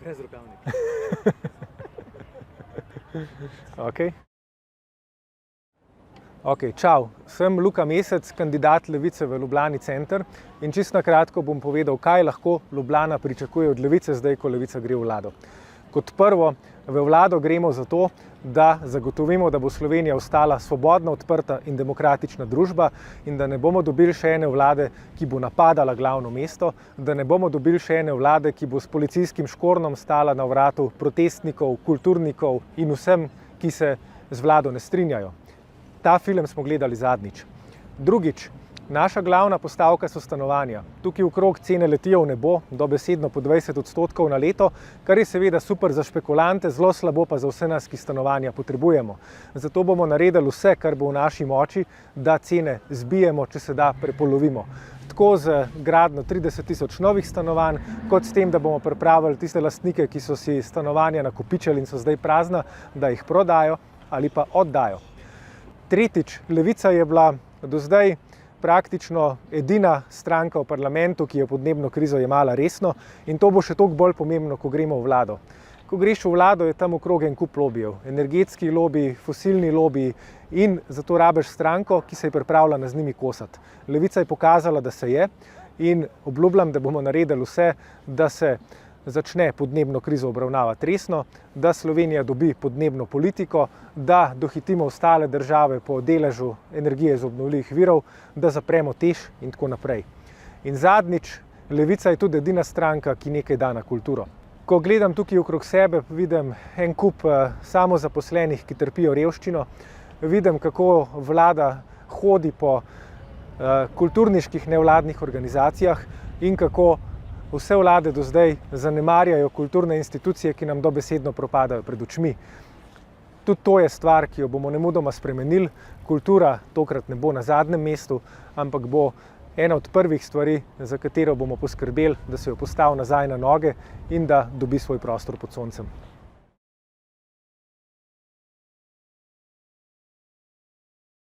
Brez rokavnika. Čau, sem Luka Mesec, kandidat Levice v Ljubljani center in čisto na kratko bom povedal, kaj lahko Ljubljana pričakuje od Levice zdaj, ko Levica gre v vlado. Kot prvo, v vlado gremo zato, da zagotovimo, da bo Slovenija ostala svobodna, odprta in demokratična družba in da ne bomo dobili še ene vlade, ki bo napadala glavno mesto, da ne bomo dobili še ene vlade, ki bo s policijskim škornom stala na vratu protestnikov, kulturnikov in vsem, ki se z vlado ne strinjajo. Ta film smo gledali zadnjič. Drugič, naša glavna postavka so stanovanja. Tukaj okrog cene letijo v nebo, dobesedno po 20% na leto, kar je seveda super za špekulante, zelo slabo pa za vse nas, ki stanovanja potrebujemo. Zato bomo naredili vse, kar bo v naši moči, da cene zbijemo, če se da prepolovimo. Tako z gradnjo 30.000 novih stanovanj, kot s tem, da bomo pripravili tiste lastnike, ki so si stanovanja nakopičili in so zdaj prazna, da jih prodajo ali pa oddajo. Tretjič, Levica je bila do zdaj praktično edina stranka v parlamentu, ki je podnebno krizo jemala resno in to bo še toliko bolj pomembno, ko gremo v vlado. Ko greš v vlado, je tam okrog en kup lobijev, energetski lobiji, fosilni lobiji in zato rabiš stranko, ki se je pripravljena z njimi kosati. Levica je pokazala, da se je in obljubljam, da bomo naredili vse, da se začne podnebno krizo obravnavati resno, da Slovenija dobi podnebno politiko, da dohitimo ostale države po deležu energije iz obnovljivih virov, da zapremo TEŠ in tako naprej. In zadnjič, Levica je tudi edina stranka, ki nekaj da na kulturo. Ko gledam tukaj okrog sebe, vidim en kup samozaposlenih, ki trpijo revščino, vidim, kako vlada hodi po kulturniških nevladnih organizacijah in kako vse vlade do zdaj zanemarjajo kulturne institucije, ki nam dobesedno propadajo pred očmi. Tudi to je stvar, ki jo bomo nemudoma spremenili. Kultura tokrat ne bo na zadnjem mestu, ampak bo ena od prvih stvari, za katero bomo poskrbeli, da se jo postavi nazaj na noge in da dobi svoj prostor pod soncem.